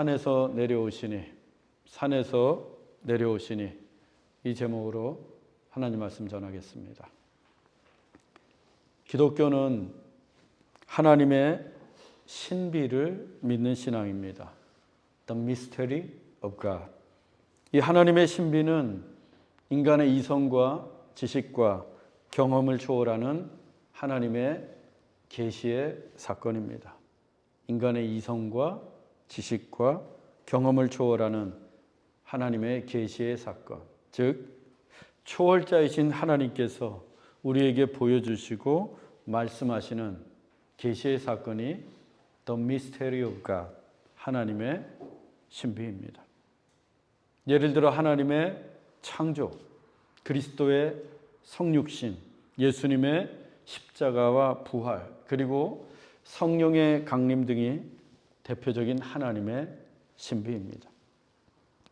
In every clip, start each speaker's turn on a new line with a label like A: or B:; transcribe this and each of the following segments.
A: 산에서 내려오시니 이 제목으로 하나님 말씀 전하겠습니다. 기독교는 하나님의 신비를 믿는 신앙입니다. The mystery of God. 이 하나님의 신비는 인간의 이성과 지식과 경험을 초월하는 하나님의 계시의 사건입니다. 인간의 이성과 지식과 경험을 초월하는 하나님의 계시의 사건, 즉 초월자이신 하나님께서 우리에게 보여주시고 말씀하시는 계시의 사건이 The mystery of God, 하나님의 신비입니다. 예를 들어 하나님의 창조, 그리스도의 성육신, 예수님의 십자가와 부활, 그리고 성령의 강림 등이 대표적인 하나님의 신비입니다.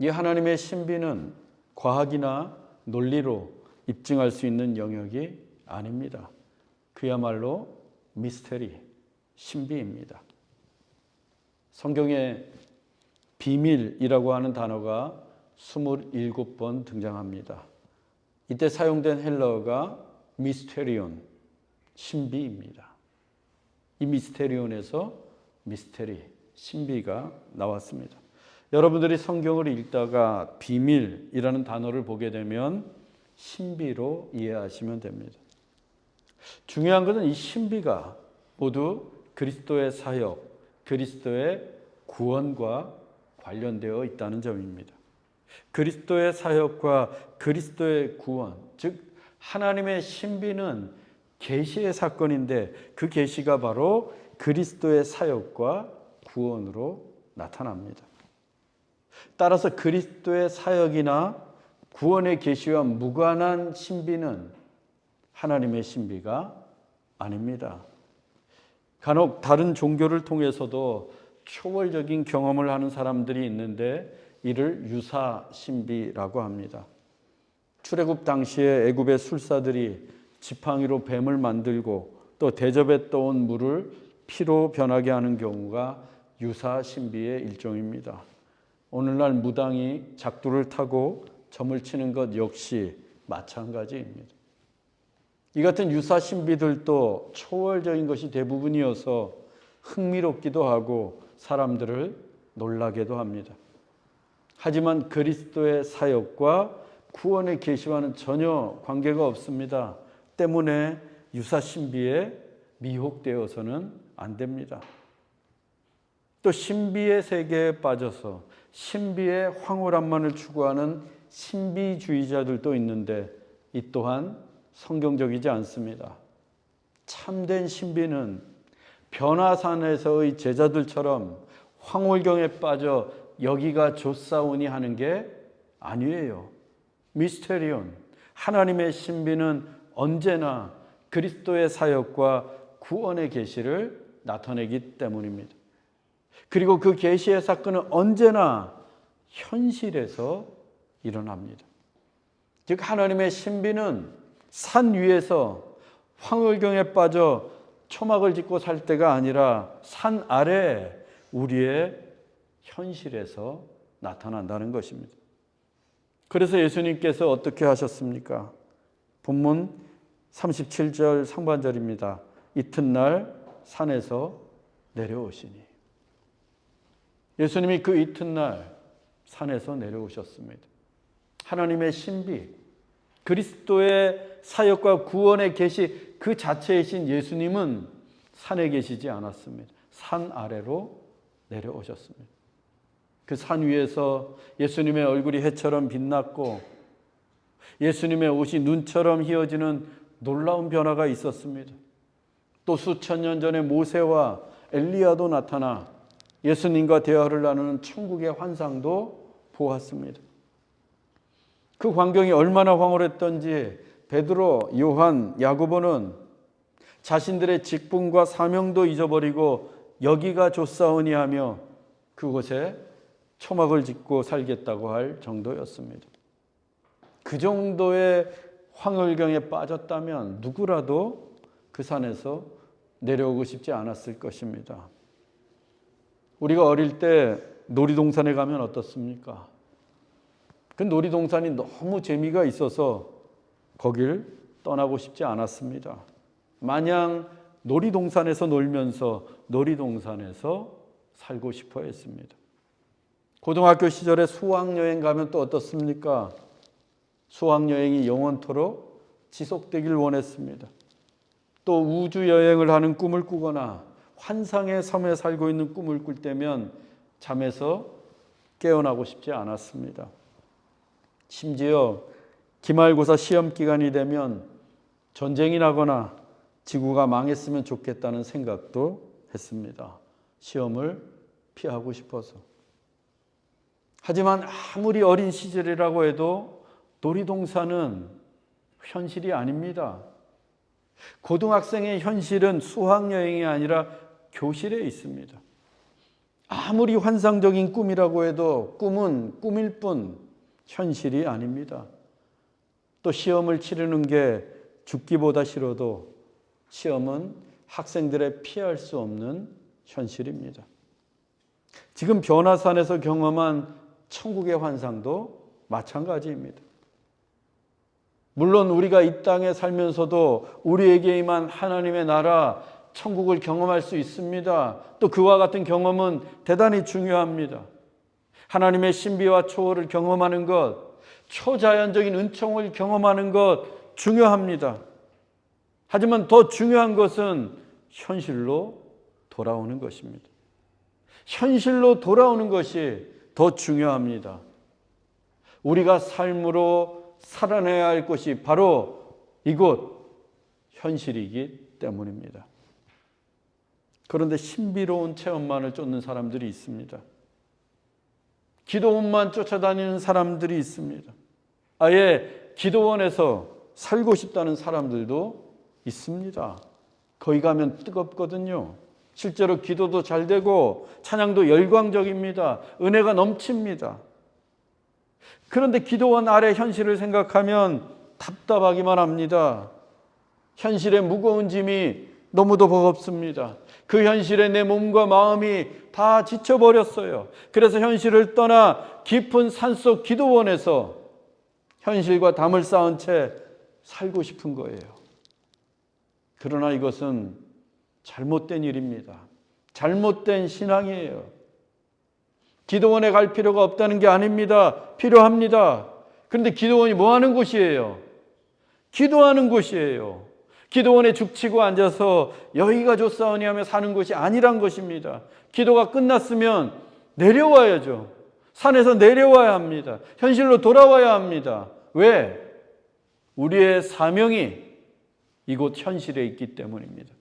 A: 이 하나님의 신비는 과학이나 논리로 입증할 수 있는 영역이 아닙니다. 그야말로 미스테리, 신비입니다. 성경에 비밀이라고 하는 단어가 27번 등장합니다. 이때 사용된 헬라어가 미스테리온, 신비입니다. 이 미스테리온에서 미스테리, 신비가 나왔습니다. 여러분들이 성경을 읽다가 비밀이라는 단어를 보게 되면 신비로 이해하시면 됩니다. 중요한 것은 이 신비가 모두 그리스도의 사역, 그리스도의 구원과 관련되어 있다는 점입니다. 그리스도의 사역과 그리스도의 구원, 즉 하나님의 신비는 계시의 사건인데 그 계시가 바로 그리스도의 사역과 구원으로 나타납니다. 따라서 그리스도의 사역이나 구원의 계시와 무관한 신비는 하나님의 신비가 아닙니다. 간혹 다른 종교를 통해서도 초월적인 경험을 하는 사람들이 있는데 이를 유사 신비라고 합니다. 출애굽 당시에 애굽의 술사들이 지팡이로 뱀을 만들고 또 대접에 떠온 물을 피로 변하게 하는 경우가 유사 신비의 일종입니다. 오늘날 무당이 작두를 타고 점을 치는 것 역시 마찬가지입니다. 이 같은 유사 신비들도 초월적인 것이 대부분이어서 흥미롭기도 하고 사람들을 놀라게도 합니다. 하지만 그리스도의 사역과 구원의 계시와는 전혀 관계가 없습니다. 때문에 유사 신비에 미혹되어서는 안 됩니다. 또 신비의 세계에 빠져서 신비의 황홀함만을 추구하는 신비주의자들도 있는데 이 또한 성경적이지 않습니다. 참된 신비는 변화산에서의 제자들처럼 황홀경에 빠져 여기가 좋사오니 하는 게 아니에요. 미스테리온, 하나님의 신비는 언제나 그리스도의 사역과 구원의 계시를 나타내기 때문입니다. 그리고 그 계시의 사건은 언제나 현실에서 일어납니다. 즉 하나님의 신비는 산 위에서 황홀경에 빠져 초막을 짓고 살 때가 아니라 산 아래 우리의 현실에서 나타난다는 것입니다. 그래서 예수님께서 어떻게 하셨습니까? 본문 37절 상반절입니다. 이튿날 산에서 내려오시니. 예수님이 그 이튿날 산에서 내려오셨습니다. 하나님의 신비, 그리스도의 사역과 구원의 계시 그 자체이신 예수님은 산에 계시지 않았습니다. 산 아래로 내려오셨습니다. 그 산 위에서 예수님의 얼굴이 해처럼 빛났고 예수님의 옷이 눈처럼 휘어지는 놀라운 변화가 있었습니다. 또 수천 년 전에 모세와 엘리야도 나타나 예수님과 대화를 나누는 천국의 환상도 보았습니다. 그 광경이 얼마나 황홀했던지 베드로, 요한, 야고보는 자신들의 직분과 사명도 잊어버리고 여기가 좋사오니 하며 그곳에 초막을 짓고 살겠다고 할 정도였습니다. 그 정도의 황홀경에 빠졌다면 누구라도 그 산에서 내려오고 싶지 않았을 것입니다. 우리가 어릴 때 놀이동산에 가면 어떻습니까? 그 놀이동산이 너무 재미가 있어서 거길 떠나고 싶지 않았습니다. 마냥 놀이동산에서 놀면서 놀이동산에서 살고 싶어 했습니다. 고등학교 시절에 수학여행 가면 또 어떻습니까? 수학여행이 영원토록 지속되길 원했습니다. 또 우주여행을 하는 꿈을 꾸거나 환상의 섬에 살고 있는 꿈을 꿀 때면 잠에서 깨어나고 싶지 않았습니다. 심지어 기말고사 시험 기간이 되면 전쟁이 나거나 지구가 망했으면 좋겠다는 생각도 했습니다. 시험을 피하고 싶어서. 하지만 아무리 어린 시절이라고 해도 놀이동산은 현실이 아닙니다. 고등학생의 현실은 수학여행이 아니라 교실에 있습니다. 아무리 환상적인 꿈이라고 해도 꿈은 꿈일 뿐 현실이 아닙니다. 또 시험을 치르는 게 죽기보다 싫어도 시험은 학생들의 피할 수 없는 현실입니다. 지금 변화산에서 경험한 천국의 환상도 마찬가지입니다. 물론 우리가 이 땅에 살면서도 우리에게 임한 하나님의 나라, 천국을 경험할 수 있습니다. 또 그와 같은 경험은 대단히 중요합니다. 하나님의 신비와 초월을 경험하는 것, 초자연적인 은총을 경험하는 것 중요합니다. 하지만 더 중요한 것은 현실로 돌아오는 것입니다. 현실로 돌아오는 것이 더 중요합니다. 우리가 삶으로 살아내야 할 것이 바로 이곳 현실이기 때문입니다. 그런데 신비로운 체험만을 쫓는 사람들이 있습니다. 기도원만 쫓아다니는 사람들이 있습니다. 아예 기도원에서 살고 싶다는 사람들도 있습니다. 거기 가면 뜨겁거든요. 실제로 기도도 잘 되고 찬양도 열광적입니다. 은혜가 넘칩니다. 그런데 기도원 아래 현실을 생각하면 답답하기만 합니다. 현실의 무거운 짐이 너무도 버겁습니다. 그 현실에 내 몸과 마음이 다 지쳐버렸어요. 그래서 현실을 떠나 깊은 산속 기도원에서 현실과 담을 쌓은 채 살고 싶은 거예요. 그러나 이것은 잘못된 일입니다. 잘못된 신앙이에요. 기도원에 갈 필요가 없다는 게 아닙니다. 필요합니다. 그런데 기도원이 뭐 하는 곳이에요? 기도하는 곳이에요. 기도원에 죽치고 앉아서 여기가 좋사오니 하며 사는 것이 아니란 것입니다. 기도가 끝났으면 내려와야죠. 산에서 내려와야 합니다. 현실로 돌아와야 합니다. 왜? 우리의 사명이 이곳 현실에 있기 때문입니다.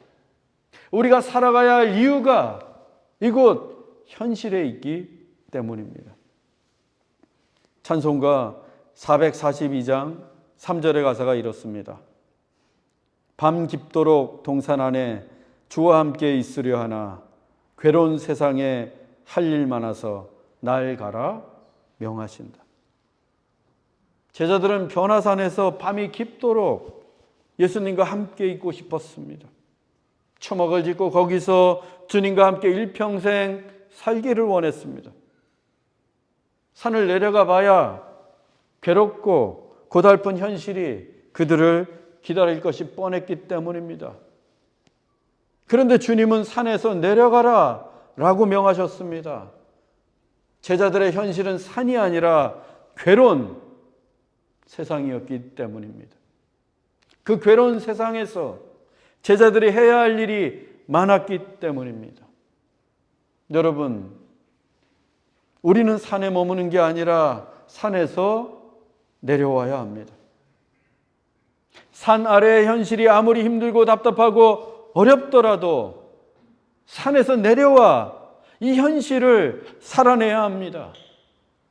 A: 우리가 살아가야 할 이유가 이곳 현실에 있기 때문입니다. 찬송가 442장 3절의 가사가 이렇습니다. 밤 깊도록 동산 안에 주와 함께 있으려 하나 괴로운 세상에 할 일 많아서 날 가라 명하신다. 제자들은 변화산에서 밤이 깊도록 예수님과 함께 있고 싶었습니다. 초막을 짓고 거기서 주님과 함께 일평생 살기를 원했습니다. 산을 내려가 봐야 괴롭고 고달픈 현실이 그들을 기다릴 것이 뻔했기 때문입니다. 그런데 주님은 산에서 내려가라 라고 명하셨습니다. 제자들의 현실은 산이 아니라 괴로운 세상이었기 때문입니다. 그 괴로운 세상에서 제자들이 해야 할 일이 많았기 때문입니다. 여러분, 우리는 산에 머무는 게 아니라 산에서 내려와야 합니다. 산 아래의 현실이 아무리 힘들고 답답하고 어렵더라도 산에서 내려와 이 현실을 살아내야 합니다.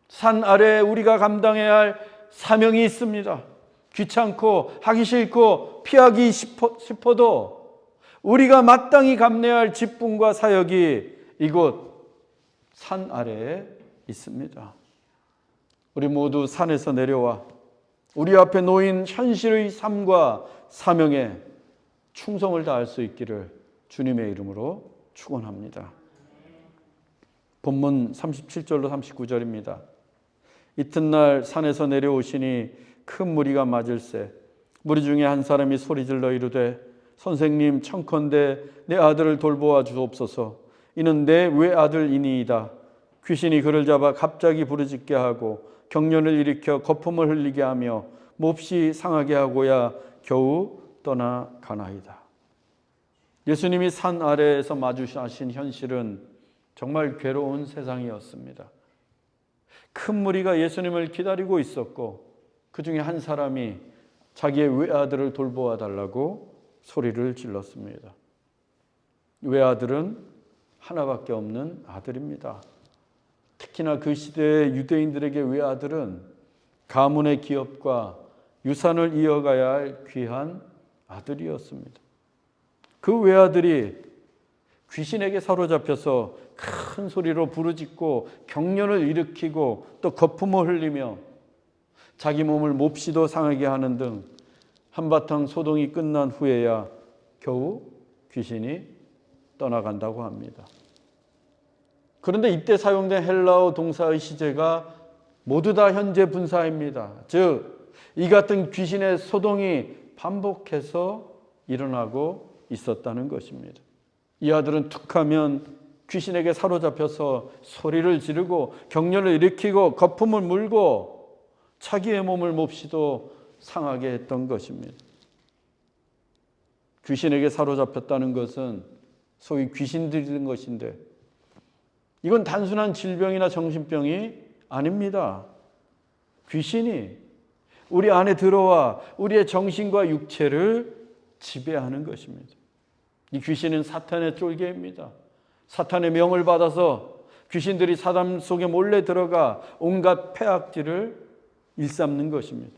A: 산 아래에 우리가 감당해야 할 사명이 있습니다. 귀찮고 하기 싫고 피하기 싶어도 우리가 마땅히 감내해야 할 직분과 사역이 이곳 산 아래에 있습니다. 우리 모두 산에서 내려와 우리 앞에 놓인 현실의 삶과 사명에 충성을 다할 수 있기를 주님의 이름으로 축원합니다. 본문 37절로 39절입니다. 이튿날 산에서 내려오시니 큰 무리가 맞을세 무리 중에 한 사람이 소리질러 이르되 선생님 청컨대 내 아들을 돌보아 주옵소서. 이는 내 외아들이니이다. 귀신이 그를 잡아 갑자기 부르짖게 하고 경련을 일으켜 거품을 흘리게 하며 몹시 상하게 하고야 겨우 떠나가나이다. 예수님이 산 아래에서 마주하신 현실은 정말 괴로운 세상이었습니다. 큰 무리가 예수님을 기다리고 있었고 그 중에 한 사람이 자기의 외아들을 돌보아 달라고 소리를 질렀습니다. 외아들은 하나밖에 없는 아들입니다. 특히나 그 시대의 유대인들에게 외아들은 가문의 기업과 유산을 이어가야 할 귀한 아들이었습니다. 그 외아들이 귀신에게 사로잡혀서 큰 소리로 부르짖고 경련을 일으키고 또 거품을 흘리며 자기 몸을 몹시도 상하게 하는 등 한바탕 소동이 끝난 후에야 겨우 귀신이 떠나간다고 합니다. 그런데 이때 사용된 헬라어 동사의 시제가 모두 다 현재 분사입니다. 즉 이 같은 귀신의 소동이 반복해서 일어나고 있었다는 것입니다. 이 아들은 툭하면 귀신에게 사로잡혀서 소리를 지르고 경련을 일으키고 거품을 물고 자기의 몸을 몹시도 상하게 했던 것입니다. 귀신에게 사로잡혔다는 것은 소위 귀신 들린 것인데 이건 단순한 질병이나 정신병이 아닙니다. 귀신이 우리 안에 들어와 우리의 정신과 육체를 지배하는 것입니다. 이 귀신은 사탄의 쫄개입니다. 사탄의 명을 받아서 귀신들이 사람 속에 몰래 들어가 온갖 폐악질을 일삼는 것입니다.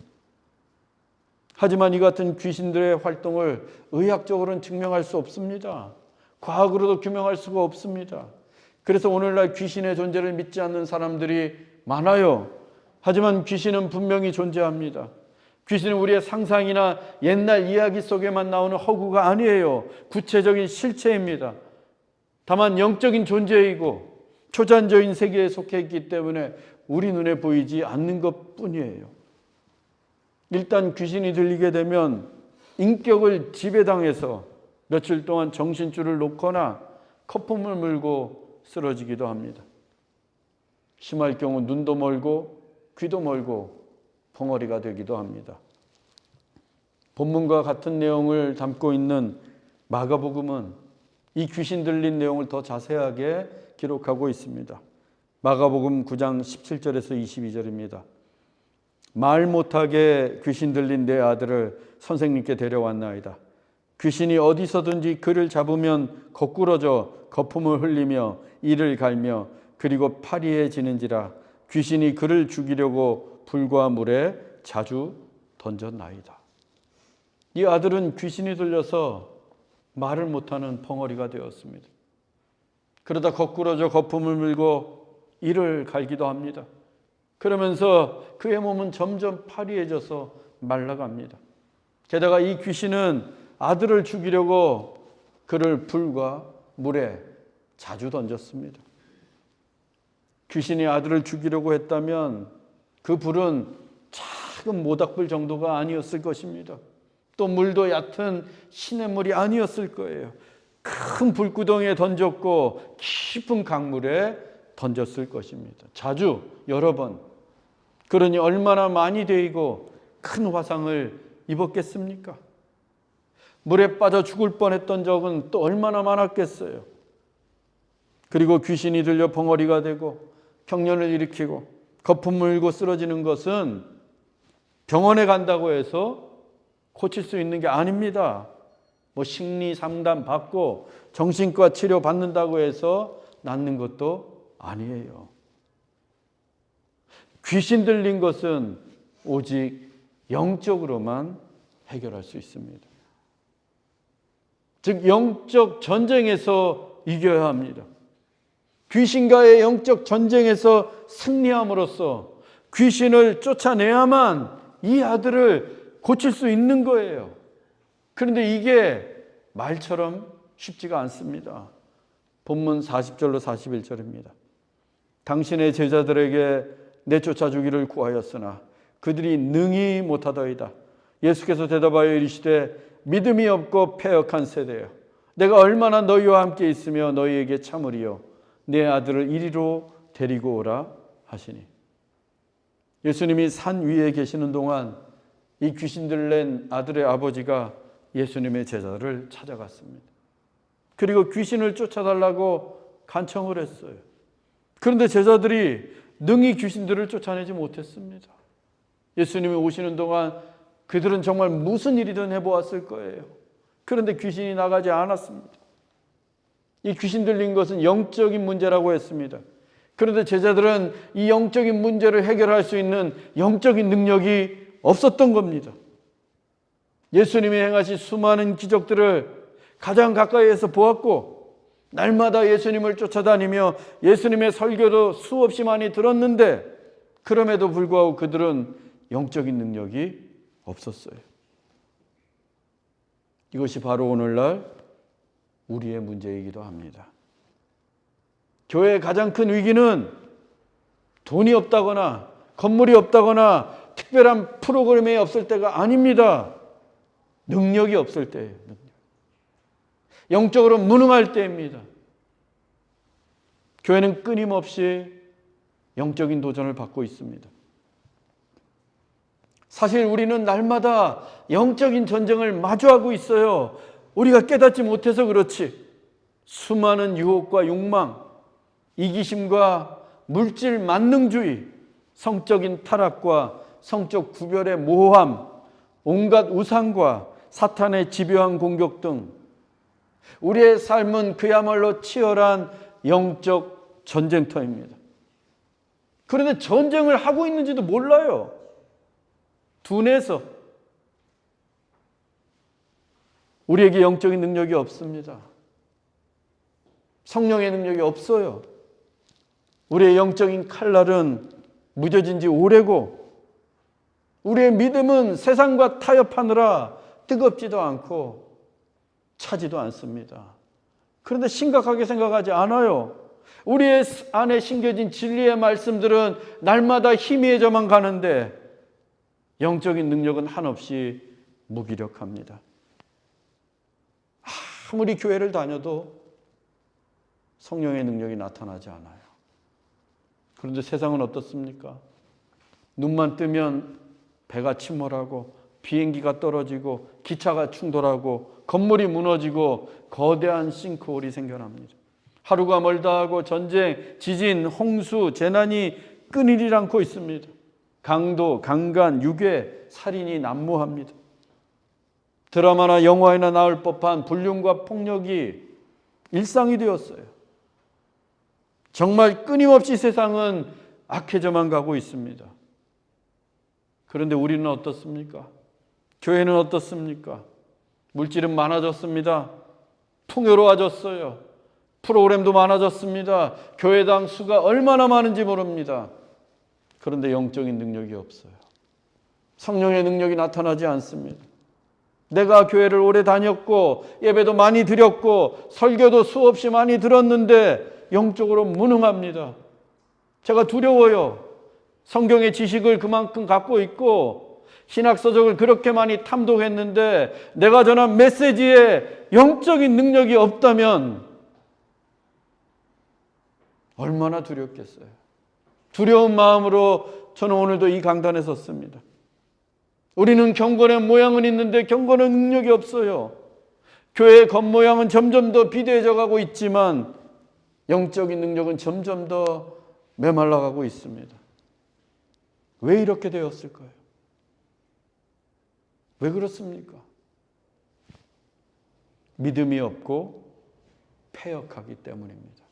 A: 하지만 이 같은 귀신들의 활동을 의학적으로는 증명할 수 없습니다. 과학으로도 규명할 수가 없습니다. 그래서 오늘날 귀신의 존재를 믿지 않는 사람들이 많아요. 하지만 귀신은 분명히 존재합니다. 귀신은 우리의 상상이나 옛날 이야기 속에만 나오는 허구가 아니에요. 구체적인 실체입니다. 다만 영적인 존재이고 초자연적인 세계에 속해 있기 때문에 우리 눈에 보이지 않는 것뿐이에요. 일단 귀신이 들리게 되면 인격을 지배당해서 며칠 동안 정신줄을 놓거나 거품을 물고 쓰러지기도 합니다. 심할 경우 눈도 멀고 귀도 멀고 벙어리가 되기도 합니다. 본문과 같은 내용을 담고 있는 마가복음은 이 귀신 들린 내용을 더 자세하게 기록하고 있습니다. 마가복음 9장 17절에서 22절입니다. 말 못하게 귀신 들린 내 아들을 선생님께 데려왔나이다. 귀신이 어디서든지 그를 잡으면 거꾸러져 거품을 흘리며 이를 갈며 그리고 파리해지는지라 귀신이 그를 죽이려고 불과 물에 자주 던졌나이다. 이 아들은 귀신이 들려서 말을 못하는 벙어리가 되었습니다. 그러다 거꾸러져 거품을 물고 이를 갈기도 합니다. 그러면서 그의 몸은 점점 파리해져서 말라갑니다. 게다가 이 귀신은 아들을 죽이려고 그를 불과 물에 자주 던졌습니다. 귀신이 아들을 죽이려고 했다면 그 불은 작은 모닥불 정도가 아니었을 것입니다. 또 물도 얕은 시냇물이 아니었을 거예요. 큰 불구덩이에 던졌고 깊은 강물에 던졌을 것입니다. 자주 여러 번. 그러니 얼마나 많이 데이고 큰 화상을 입었겠습니까? 물에 빠져 죽을 뻔했던 적은 또 얼마나 많았겠어요. 그리고 귀신이 들려 벙어리가 되고 경련을 일으키고 거품 물고 쓰러지는 것은 병원에 간다고 해서 고칠 수 있는 게 아닙니다. 뭐 심리 상담 받고 정신과 치료 받는다고 해서 낫는 것도 아니에요. 귀신 들린 것은 오직 영적으로만 해결할 수 있습니다. 즉 영적 전쟁에서 이겨야 합니다. 귀신과의 영적 전쟁에서 승리함으로써 귀신을 쫓아내야만 이 아들을 고칠 수 있는 거예요. 그런데 이게 말처럼 쉽지가 않습니다. 본문 40절로 41절입니다. 당신의 제자들에게 내쫓아 주기를 구하였으나 그들이 능히 못하더이다. 예수께서 대답하여 이르시되 믿음이 없고 패역한 세대여, 내가 얼마나 너희와 함께 있으며 너희에게 참으리요. 내 아들을 이리로 데리고 오라 하시니. 예수님이 산 위에 계시는 동안 이 귀신들 낸 아들의 아버지가 예수님의 제자를 찾아갔습니다. 그리고 귀신을 쫓아달라고 간청을 했어요. 그런데 제자들이 능히 귀신들을 쫓아내지 못했습니다. 예수님이 오시는 동안 그들은 정말 무슨 일이든 해보았을 거예요. 그런데 귀신이 나가지 않았습니다. 이 귀신 들린 것은 영적인 문제라고 했습니다. 그런데 제자들은 이 영적인 문제를 해결할 수 있는 영적인 능력이 없었던 겁니다. 예수님이 행하신 수많은 기적들을 가장 가까이에서 보았고 날마다 예수님을 쫓아다니며 예수님의 설교도 수없이 많이 들었는데 그럼에도 불구하고 그들은 영적인 능력이 없었어요. 이것이 바로 오늘날 우리의 문제이기도 합니다. 교회의 가장 큰 위기는 돈이 없다거나 건물이 없다거나 특별한 프로그램이 없을 때가 아닙니다. 능력이 없을 때예요. 영적으로 무능할 때입니다. 교회는 끊임없이 영적인 도전을 받고 있습니다. 사실 우리는 날마다 영적인 전쟁을 마주하고 있어요. 우리가 깨닫지 못해서 그렇지. 수많은 유혹과 욕망, 이기심과 물질 만능주의, 성적인 타락과 성적 구별의 모호함, 온갖 우상과 사탄의 집요한 공격 등 우리의 삶은 그야말로 치열한 영적 전쟁터입니다. 그런데 전쟁을 하고 있는지도 몰라요. 둔해서. 우리에게 영적인 능력이 없습니다. 성령의 능력이 없어요. 우리의 영적인 칼날은 무뎌진 지 오래고 우리의 믿음은 세상과 타협하느라 뜨겁지도 않고 차지도 않습니다. 그런데 심각하게 생각하지 않아요. 우리의 안에 심겨진 진리의 말씀들은 날마다 희미해져만 가는데 영적인 능력은 한없이 무기력합니다. 아무리 교회를 다녀도 성령의 능력이 나타나지 않아요. 그런데 세상은 어떻습니까? 눈만 뜨면 배가 침몰하고 비행기가 떨어지고 기차가 충돌하고 건물이 무너지고 거대한 싱크홀이 생겨납니다. 하루가 멀다 하고 전쟁, 지진, 홍수, 재난이 끊이질 않고 있습니다. 강도, 강간, 유괴, 살인이 난무합니다. 드라마나 영화에나 나올 법한 불륜과 폭력이 일상이 되었어요. 정말 끊임없이 세상은 악해져만 가고 있습니다. 그런데 우리는 어떻습니까? 교회는 어떻습니까? 물질은 많아졌습니다. 풍요로워졌어요. 프로그램도 많아졌습니다. 교회당 수가 얼마나 많은지 모릅니다. 그런데 영적인 능력이 없어요. 성령의 능력이 나타나지 않습니다. 내가 교회를 오래 다녔고 예배도 많이 드렸고 설교도 수없이 많이 들었는데 영적으로 무능합니다. 제가 두려워요. 성경의 지식을 그만큼 갖고 있고 신학서적을 그렇게 많이 탐독했는데 내가 전한 메시지에 영적인 능력이 없다면 얼마나 두렵겠어요. 두려운 마음으로 저는 오늘도 이 강단에 섰습니다. 우리는 경건의 모양은 있는데 경건의 능력이 없어요. 교회의 겉모양은 점점 더 비대해져 가고 있지만 영적인 능력은 점점 더 메말라가고 있습니다. 왜 이렇게 되었을까요? 왜 그렇습니까? 믿음이 없고 패역하기 때문입니다.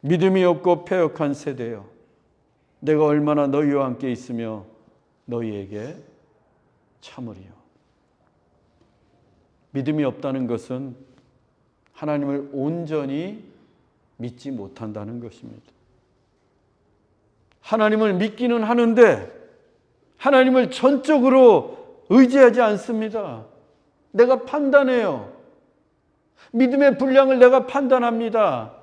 A: 믿음이 없고 패역한 세대여, 내가 얼마나 너희와 함께 있으며 너희에게 참으리요. 믿음이 없다는 것은 하나님을 온전히 믿지 못한다는 것입니다. 하나님을 믿기는 하는데 하나님을 전적으로 의지하지 않습니다. 내가 판단해요. 믿음의 분량을 내가 판단합니다.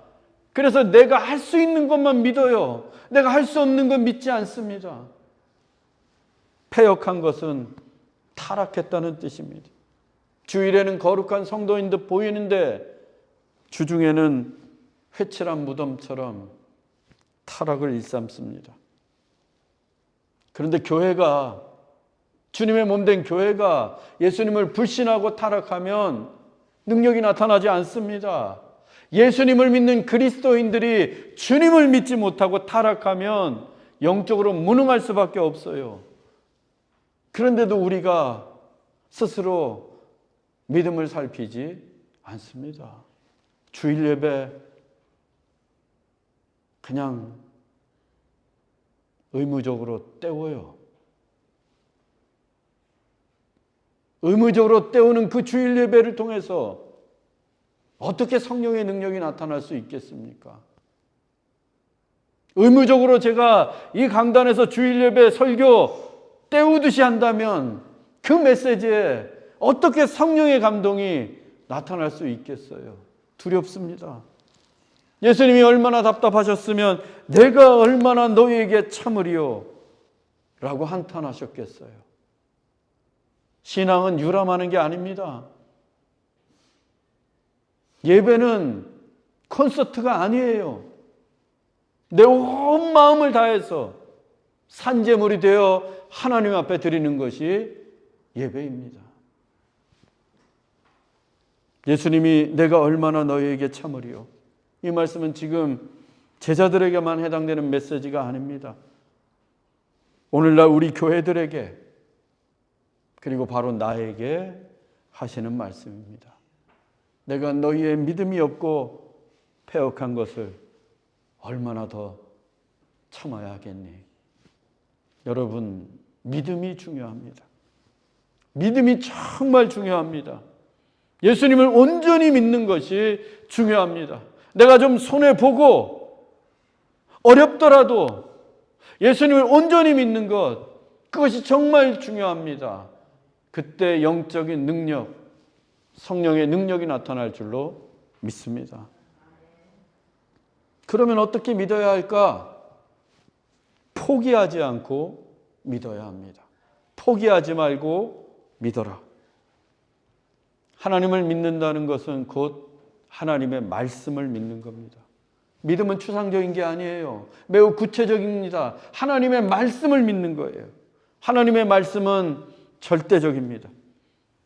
A: 그래서 내가 할 수 있는 것만 믿어요. 내가 할 수 없는 건 믿지 않습니다. 패역한 것은 타락했다는 뜻입니다. 주일에는 거룩한 성도인 듯 보이는데 주중에는 회칠한 무덤처럼 타락을 일삼습니다. 그런데 교회가, 주님의 몸된 교회가 예수님을 불신하고 타락하면 능력이 나타나지 않습니다. 예수님을 믿는 그리스도인들이 주님을 믿지 못하고 타락하면 영적으로 무능할 수밖에 없어요. 그런데도 우리가 스스로 믿음을 살피지 않습니다. 주일 예배 그냥 의무적으로 때워요. 의무적으로 때우는 그 주일 예배를 통해서 어떻게 성령의 능력이 나타날 수 있겠습니까? 의무적으로 제가 이 강단에서 주일 예배 설교 때우듯이 한다면 그 메시지에 어떻게 성령의 감동이 나타날 수 있겠어요? 두렵습니다. 예수님이 얼마나 답답하셨으면 내가 얼마나 너희에게 참으리요 라고 한탄하셨겠어요. 신앙은 유람하는 게 아닙니다. 예배는 콘서트가 아니에요. 내 온 마음을 다해서 산제물이 되어 하나님 앞에 드리는 것이 예배입니다. 예수님이 내가 얼마나 너희에게 참으리요. 이 말씀은 지금 제자들에게만 해당되는 메시지가 아닙니다. 오늘날 우리 교회들에게, 그리고 바로 나에게 하시는 말씀입니다. 내가 너희의 믿음이 없고 패역한 것을 얼마나 더 참아야 하겠니? 여러분, 믿음이 중요합니다. 믿음이 정말 중요합니다. 예수님을 온전히 믿는 것이 중요합니다. 내가 좀 손해보고 어렵더라도 예수님을 온전히 믿는 것, 그것이 정말 중요합니다. 그때 영적인 능력, 성령의 능력이 나타날 줄로 믿습니다. 그러면 어떻게 믿어야 할까? 포기하지 않고 믿어야 합니다. 포기하지 말고 믿어라. 하나님을 믿는다는 것은 곧 하나님의 말씀을 믿는 겁니다. 믿음은 추상적인 게 아니에요. 매우 구체적입니다. 하나님의 말씀을 믿는 거예요. 하나님의 말씀은 절대적입니다.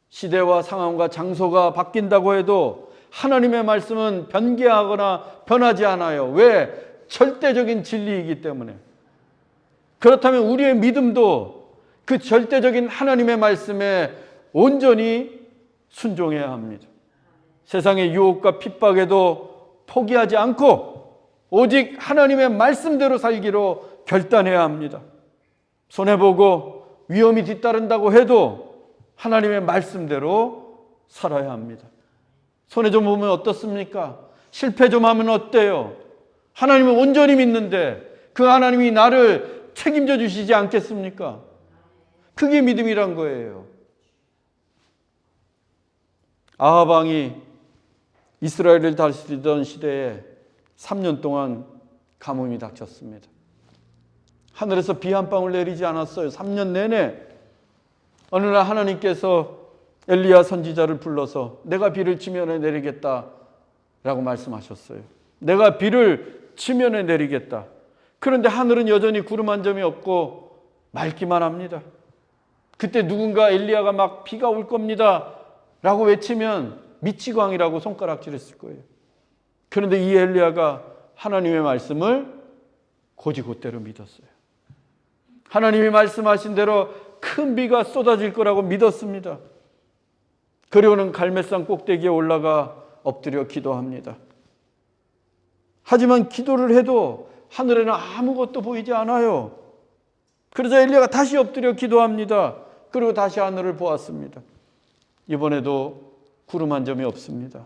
A: 시대와 상황과 장소가 바뀐다고 해도 하나님의 말씀은 변개하거나 변하지 않아요. 왜? 절대적인 진리이기 때문에. 그렇다면 우리의 믿음도 그 절대적인 하나님의 말씀에 온전히 순종해야 합니다. 세상의 유혹과 핍박에도 포기하지 않고 오직 하나님의 말씀대로 살기로 결단해야 합니다. 손해보고 위험이 뒤따른다고 해도 하나님의 말씀대로 살아야 합니다. 손해 좀 보면 어떻습니까? 실패 좀 하면 어때요? 하나님을 온전히 믿는데 그 하나님이 나를 책임져 주시지 않겠습니까? 그게 믿음이란 거예요. 아합 왕이 이스라엘을 다스리던 시대에 3년 동안 가뭄이 닥쳤습니다. 하늘에서 비 한 방울 내리지 않았어요. 3년 내내. 어느 날 하나님께서 엘리야 선지자를 불러서 내가 비를 지면에 내리겠다라고 말씀하셨어요. 내가 비를 지면에 내리겠다. 그런데 하늘은 여전히 구름 한 점이 없고 맑기만 합니다. 그때 누군가 엘리야가 막 비가 올 겁니다 라고 외치면 미치광이라고 손가락질했을 거예요. 그런데 이 엘리야가 하나님의 말씀을 곧이곧대로 믿었어요. 하나님이 말씀하신 대로 큰 비가 쏟아질 거라고 믿었습니다. 그리고는 갈멜산 꼭대기에 올라가 엎드려 기도합니다. 하지만 기도를 해도 하늘에는 아무것도 보이지 않아요. 그러자 엘리야가 다시 엎드려 기도합니다. 그리고 다시 하늘을 보았습니다. 이번에도 구름 한 점이 없습니다.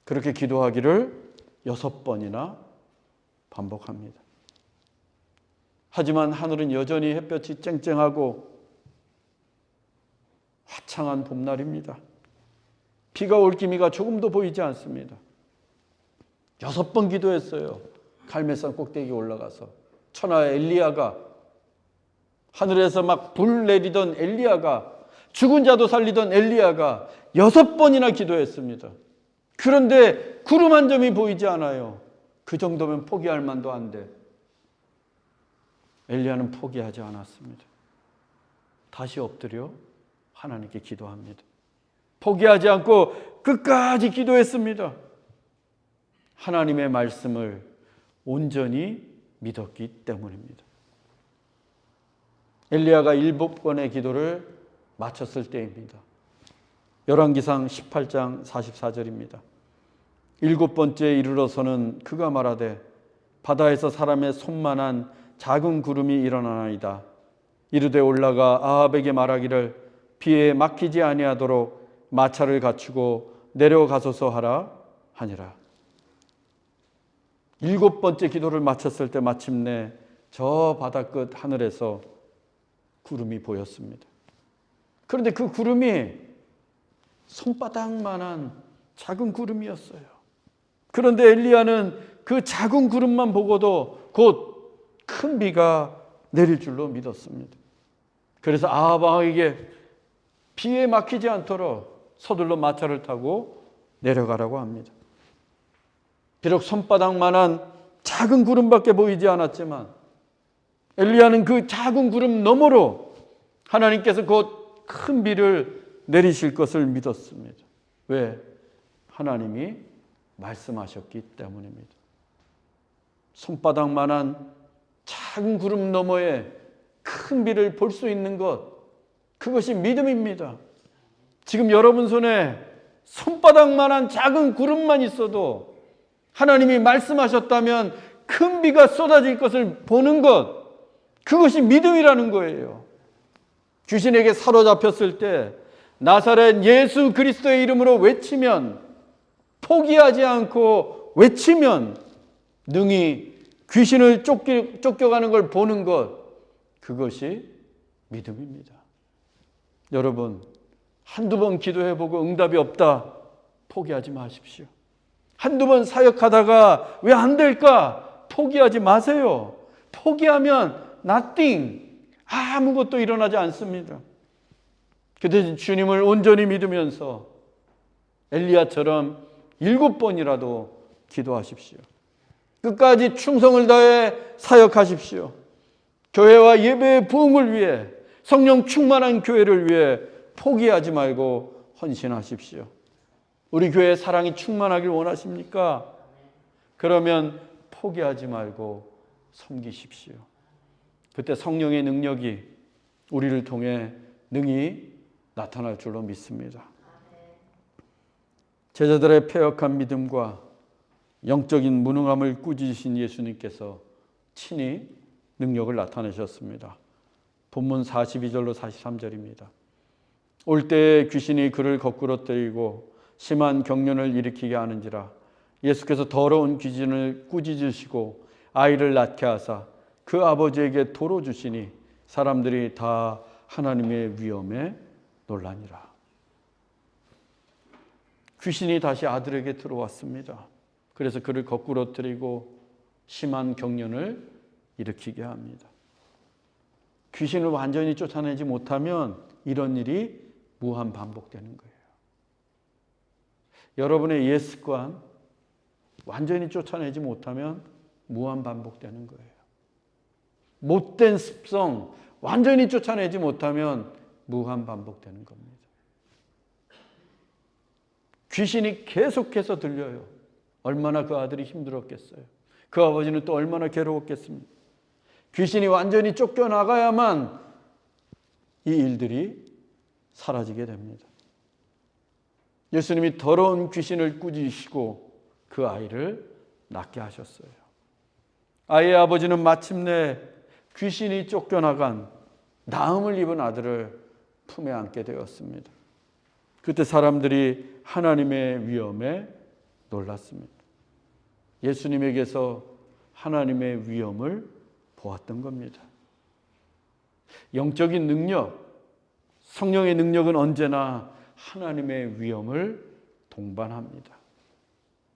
A: 그렇게 기도하기를 6번이나 반복합니다. 하지만 하늘은 여전히 햇볕이 쨍쨍하고 화창한 봄날입니다. 비가 올 기미가 조금도 보이지 않습니다. 6번 기도했어요. 갈멜산 꼭대기에 올라가서 천하 엘리야가, 하늘에서 막 불 내리던 엘리야가, 죽은 자도 살리던 엘리야가 6번이나 기도했습니다. 그런데 구름 한 점이 보이지 않아요. 그 정도면 포기할 만도 한데 엘리야는 포기하지 않았습니다. 다시 엎드려 하나님께 기도합니다. 포기하지 않고 끝까지 기도했습니다. 하나님의 말씀을 온전히 믿었기 때문입니다. 엘리야가 7번의 기도를 마쳤을 때입니다. 열왕기상 18장 44절입니다. 7번째에 이르러서는 그가 말하되 바다에서 사람의 손만한 작은 구름이 일어나나이다. 이르되 올라가 아합에게 말하기를 비에 막히지 아니하도록 마차를 갖추고 내려가소서 하라 하니라. 7번째 기도를 마쳤을 때 마침내 저 바다 끝 하늘에서 구름이 보였습니다. 그런데 그 구름이 손바닥만한 작은 구름이었어요. 그런데 엘리야는 그 작은 구름만 보고도 곧 큰 비가 내릴 줄로 믿었습니다. 그래서 아합 왕에게 비에 막히지 않도록 서둘러 마차를 타고 내려가라고 합니다. 비록 손바닥만한 작은 구름밖에 보이지 않았지만 엘리야는 그 작은 구름 너머로 하나님께서 곧 큰 비를 내리실 것을 믿었습니다. 왜? 하나님이 말씀하셨기 때문입니다. 손바닥만한 작은 구름 너머에 큰 비를 볼 수 있는 것, 그것이 믿음입니다. 지금 여러분 손에 손바닥만한 작은 구름만 있어도 하나님이 말씀하셨다면 큰 비가 쏟아질 것을 보는 것, 그것이 믿음이라는 거예요. 귀신에게 사로잡혔을 때 나사렛 예수 그리스도의 이름으로 외치면, 포기하지 않고 외치면 능히 귀신을 쫓겨가는 걸 보는 것, 그것이 믿음입니다. 여러분, 한두 번 기도해보고 응답이 없다, 포기하지 마십시오. 한두 번 사역하다가 왜 안 될까? 포기하지 마세요. 포기하면 nothing, 아무것도 일어나지 않습니다. 그 대신 주님을 온전히 믿으면서 엘리야처럼 7번이라도 기도하십시오. 끝까지 충성을 다해 사역하십시오. 교회와 예배의 부흥을 위해, 성령 충만한 교회를 위해 포기하지 말고 헌신하십시오. 우리 교회에 사랑이 충만하길 원하십니까? 그러면 포기하지 말고 섬기십시오. 그때 성령의 능력이 우리를 통해 능히 나타날 줄로 믿습니다. 제자들의 패역한 믿음과 영적인 무능함을 꾸짖으신 예수님께서 친히 능력을 나타내셨습니다. 본문 42절로 43절입니다. 올 때에 귀신이 그를 거꾸로 때리고 심한 경련을 일으키게 하는지라. 예수께서 더러운 귀신을 꾸짖으시고 아이를 낳게 하사 그 아버지에게 도로 주시니 사람들이 다 하나님의 위엄에 놀라니라. 귀신이 다시 아들에게 들어왔습니다. 그래서 그를 거꾸로 때리고 심한 경련을 일으키게 합니다. 귀신을 완전히 쫓아내지 못하면 이런 일이 무한 반복되는 거예요. 여러분의 옛 습관 완전히 쫓아내지 못하면 무한 반복되는 거예요. 못된 습성 완전히 쫓아내지 못하면 무한 반복되는 겁니다. 귀신이 계속해서 들려요. 얼마나 그 아들이 힘들었겠어요. 그 아버지는 또 얼마나 괴로웠겠습니까? 귀신이 완전히 쫓겨나가야만 이 일들이 사라지게 됩니다. 예수님이 더러운 귀신을 꾸짖으시고 그 아이를 낳게 하셨어요. 아이의 아버지는 마침내 귀신이 쫓겨나간 나음을 입은 아들을 품에 안게 되었습니다. 그때 사람들이 하나님의 위엄에 놀랐습니다. 예수님에게서 하나님의 위엄을 보았던 겁니다. 영적인 능력, 성령의 능력은 언제나 하나님의 위엄을 동반합니다.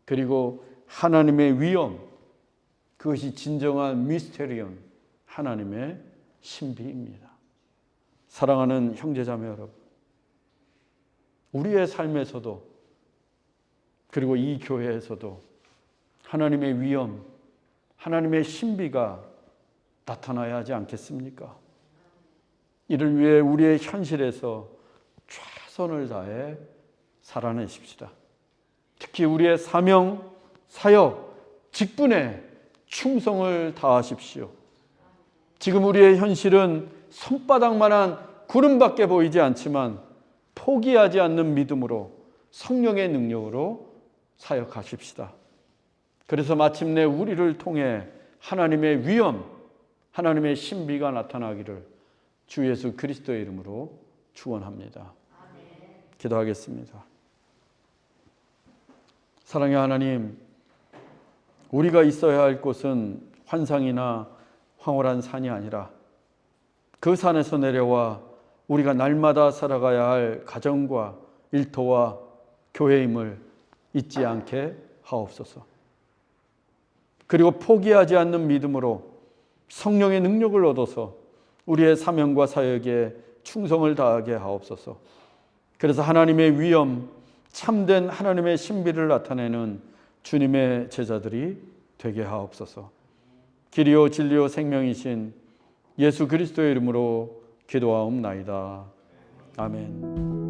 A: 그리고 하나님의 위엄, 그것이 진정한 미스테리온, 하나님의 신비입니다. 사랑하는 형제자매 여러분, 우리의 삶에서도 그리고 이 교회에서도 하나님의 위엄, 하나님의 신비가 나타나야 하지 않겠습니까? 이를 위해 우리의 현실에서 최선을 다해 살아내십시다. 특히 우리의 사명, 사역, 직분에 충성을 다하십시오. 지금 우리의 현실은 손바닥만한 구름밖에 보이지 않지만 포기하지 않는 믿음으로 성령의 능력으로 사역하십시다. 그래서 마침내 우리를 통해 하나님의 위엄, 하나님의 신비가 나타나기를 주 예수 그리스도의 이름으로 축원합니다. 기도하겠습니다. 사랑의 하나님, 우리가 있어야 할 곳은 환상이나 황홀한 산이 아니라 그 산에서 내려와 우리가 날마다 살아가야 할 가정과 일터와 교회임을 잊지 않게 하옵소서. 그리고 포기하지 않는 믿음으로 성령의 능력을 얻어서 우리의 사명과 사역에 충성을 다하게 하옵소서. 그래서 하나님의 위엄, 참된 하나님의 신비를 나타내는 주님의 제자들이 되게 하옵소서. 길이요 진리요 생명이신 예수 그리스도의 이름으로 기도하옵나이다. 아멘.